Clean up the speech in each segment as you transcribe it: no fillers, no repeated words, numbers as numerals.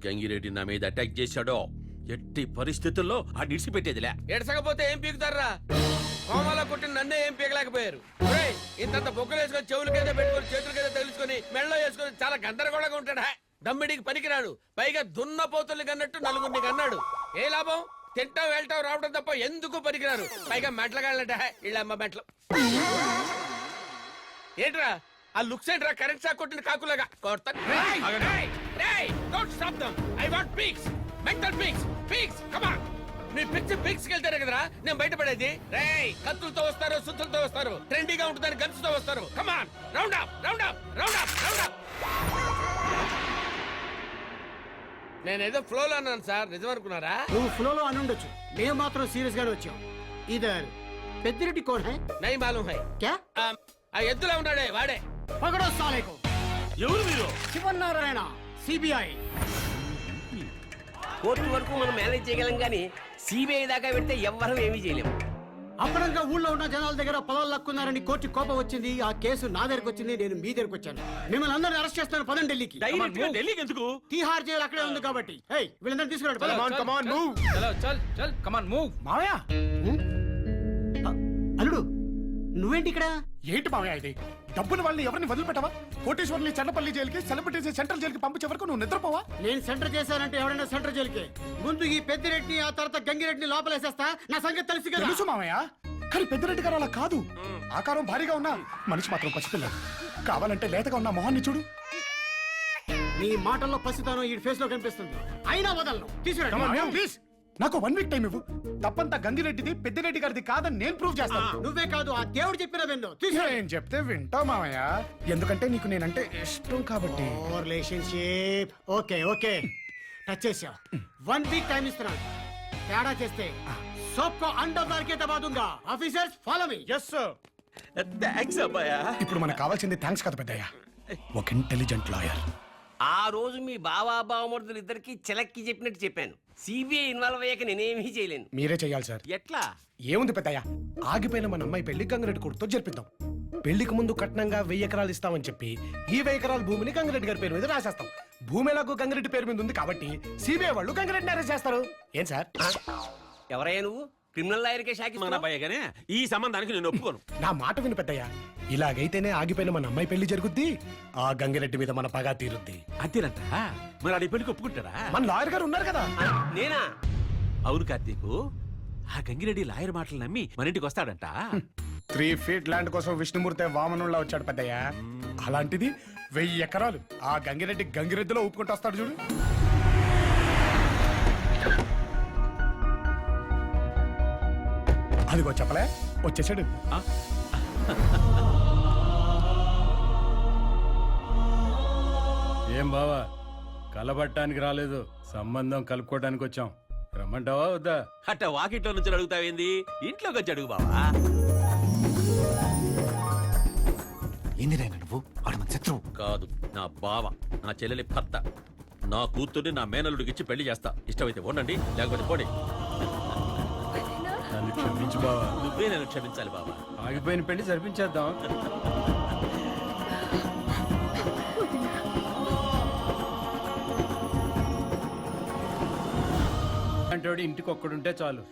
గంగిరెడ్డి నా మీద అటాక్ చేశాడో ఎట్టి పరిస్థితుల్లో ఆ నిడిచిపెట్టేదిలే. ఎడసకపోతే ఏం పీకుతారా? కోమాలో కొట్టిన నన్నే ఏం పీకలేకపోయారు. ఇంత బొక్కలు వేసుకొని చెవులకేదో పెట్టుకొని చేతులకేదో తెలుసుకొని మెళ్ళలో వేసుకొని చాలా గందరగోళంగా ఉంటాడా. దమ్మిడికి పనికిరాడు. పైగా దున్నపోతుల్ని కన్నట్టు నలుగురిని కన్నాడు. ఏ లాభం? తింటాం వెళ్తాం రావడం తప్ప ఎందుకు పనికిరారు. పైగా మెట్లగాళ్ళట వీళ్ళమ్మ మెట్లు. ఏంట్రా ఆ లుక్స్ ఏంట్రా? కరెంట్ షాక్ కొట్టిన కాకులాగా కొడతాను. నీ పిచ్చి పిక్స్ వెళ్తారు కదరా నేను బయటపడేది. రేయ్ కత్తులతో వస్తారు, సుత్తులతో వస్తారు, ట్రెండీగా ఉంటుందని గన్స్ తో వస్తారు. Come on round up round up round up round up. నేనేదో ఫ్లోలో అన్నాను సార్, నిజం అనుకున్నారా? నువ్వు ఫ్లోలో అని ఉండొచ్చు, మేము మాత్రం సీరియస్ గానే వచ్చాం. Either Peddireddy cone high? నై మాలూమ్ హై. క్యా? ఆ ఎద్దులా ఉన్నాడే వాడే. పగడో సాలేకో. ఎవరు మీరు? శివనారాయణ, సిబిఐ. కోర్టు వరకు మనం మేనేజ్ చేయగలం కానీ సిబిఐ దాకా పెడితే ఎవ్వరం ఏమీ చేయలేము. అప్పుడంగా ఊళ్ళో ఉన్న జనాల దగ్గర పొలాలు లక్కున్నారని కోర్టు కోపం వచ్చింది. ఆ కేసు నా దగ్గరకు వచ్చింది, నేను మీ దగ్గరకు వచ్చాను. మిమ్మల్ని అందరినీ అరెస్ట్ చేస్తాను, పదండి ఢిల్లీకి. ఢిల్లీకి ఎందుకు? తీహార్ జైలు అక్కడే ఉంది కాబట్టి. వీళ్ళందరూ తీసుకురండి. మావయ్య అల్లుడు నువ్వేంటి ఇక్కడ? ఏంటి మావయ్య ఇది? డబ్బులు వాళ్ళని ఎవరిని వదిలిపెట్టవా? కోటేశ్వరుని చెన్నపల్లి జైలుకి, సెలబ్రిటీస్ సెంట్రల్ జైలుకి పంపించే వరకు నువ్వు నిద్రపోవా? నేను సెంటర్ చేశానంటే ఎవరైనా సెంటర్ జైలుకే. ముందు ఈ పెద్దిరెడ్డిని, ఆ తర్వాత గంగిరెడ్డిని లోపలేసేస్తా. నా సంగతి తెలుసు కదా. తెలుసు మావయ్య, కానీ పెద్దిరెడ్డి గారు అలా కాదు. ఆకారం భారీగా ఉన్నా మనిషి మాత్రం పసిపిల్ల. కావాలంటే లేతగా ఉన్న మొహాన్ని చూడు. నీ మాటల్లో పసితనం ఈ ఫేస్ లో కనిపిస్తుంది. అయినా వదలను, తీసుకురండి ప్లీజ్. నాకు 1 వీక్ టైం ఇవ్వు. తప్పంతా గంగిరెడ్డిది, పెద్దిరెడ్డి గారిది కాదని నేను ప్రూవ్ చేస్తాను. నువ్వే కాదు, ఆ దేవుడు చెప్పిన వెన్ను. ఏం చెప్తే వింటావు మావయ్య, ఎందుకంటే నీకు నేనంటే ఇష్టం కాబట్టి. రిలేషన్షిప్ ఓకే ఓకే టచ్ చేసా. 1 వీక్ టైం ఇస్తున్నాను. తేడా చేస్తే సోప్కో అండర్ కే దబా దూంగా. Officers follow me. yes sir. Thanks అబ్బాయా. ఇప్పుడు మనకు కావాల్సింది థ్యాంక్స్ కదా పెద్దయ్య, ఒక ఇంటెలిజెంట్ లాయర్. ఆ రోజు మీ బావా బావమరుదులు ఇద్దరికి చిలక్కి చెప్పినట్టు చెప్పాను. సిబిఐ ఇన్వాల్వ్ అయ్యాక నేనేమీ చేయలేను. మీరే చెయ్యాలి సార్. ఎట్లా? ఏముంది పెద్దయ్య, ఆగిపోయిన మన అమ్మాయి పెళ్లి గంగిరెడ్డి కొడుకుతో జరిపిద్దాం. పెళ్లికి ముందు కట్నంగా 1000 ఎకరాలు ఇస్తామని చెప్పి ఈ 1000 ఎకరాల భూమిని గంగిరెడ్డి గారి పేరు మీద రాసేస్తాం. భూమి ఎలాగో గంగిరెడ్డి పేరు మీద ఉంది కాబట్టి సిబిఐ వాళ్ళు గంగిరెడ్డిని అరెస్ట్ చేస్తారు. ఏం సార్? ఎవరయ్యా నువ్వు? క్రిమినల్ లాయర్కే షాకి మన అబ్బాయి గానే ఈ సంబంధానికి నేను ఒప్పుకోను. నా మాట విను పెద్దయ్య, ఇలాగైతేనే ఆగిపోయిన మన అమ్మాయి పెళ్లి జరుగుద్ది, ఆ గంగిరెడ్డి మీద మన పగా తీరుద్ది. అంతేనంట. మరి ఆడి పెళ్లికి ఒప్పుకుంటారా? మన లాయర్ గారు ఉన్నారు కదా. నేనా? అవును కార్తీకు, ఆ గంగిరెడ్డి లాయర్ మాటలు నమ్మి మన ఇంటికి వస్తాడంట. 3 ఫీట్ ల్యాండ్ కోసం విష్ణుమూర్తి వామనుల్లా వచ్చాడు పెద్దయ్య. అలాంటిది 1000 ఎకరాలు ఆ గంగిరెడ్డి గంగిరెద్దులో ఊపుకుంటూ వస్తాడు చూడు. అదిగో చెప్పలే వచ్చేసాడు. ఏం బావా, కలబట్టానికి రాలేదు, సంబంధం కలుపుకోవడానికి వచ్చాం. రమ్మంటావా వద్దా? అట్ట వాకిట్లో నుంచి అడుగుతావేంది, ఇంట్లోకి వచ్చి అడుగు బావా. ఏంది నాయన నువ్వు? ఆడు మన శత్రువు కాదు, నా బావ, నా చెల్లెలి భర్త. నా కూతుర్ని నా మేనల్లుడికి ఇచ్చి పెళ్లి చేస్తా. ఇష్టమైతే ఉండండి, లేకపోతే పోండి. నన్ను క్షమించు బావా. నువ్వే నేను క్షమించాలి బావా. ఆగిపోయిన పెళ్లి జరిపించేద్దాం. అంటే ఇంటికి ఒక్కడుంటే చాలు.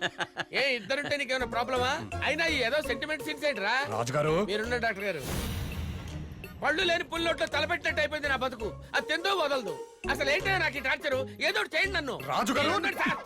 ఏ ఇద్దరుంటే నీకేమైనా ప్రాబ్లమా? అయినా ఏదో సెంటిమెంట్ సీన్ రా. రాజుగారు మీరున్న డాక్టర్ గారు, పళ్ళు లేని పుల్లొట్లో తలపెట్టినట్టు అయిపోయింది నా బతుకు. అది తిందో వదలదు. అసలు ఏంటో నాకు టార్చరు. ఏదో చేయండి నన్ను. రాజుగారు ఉండండి సార్.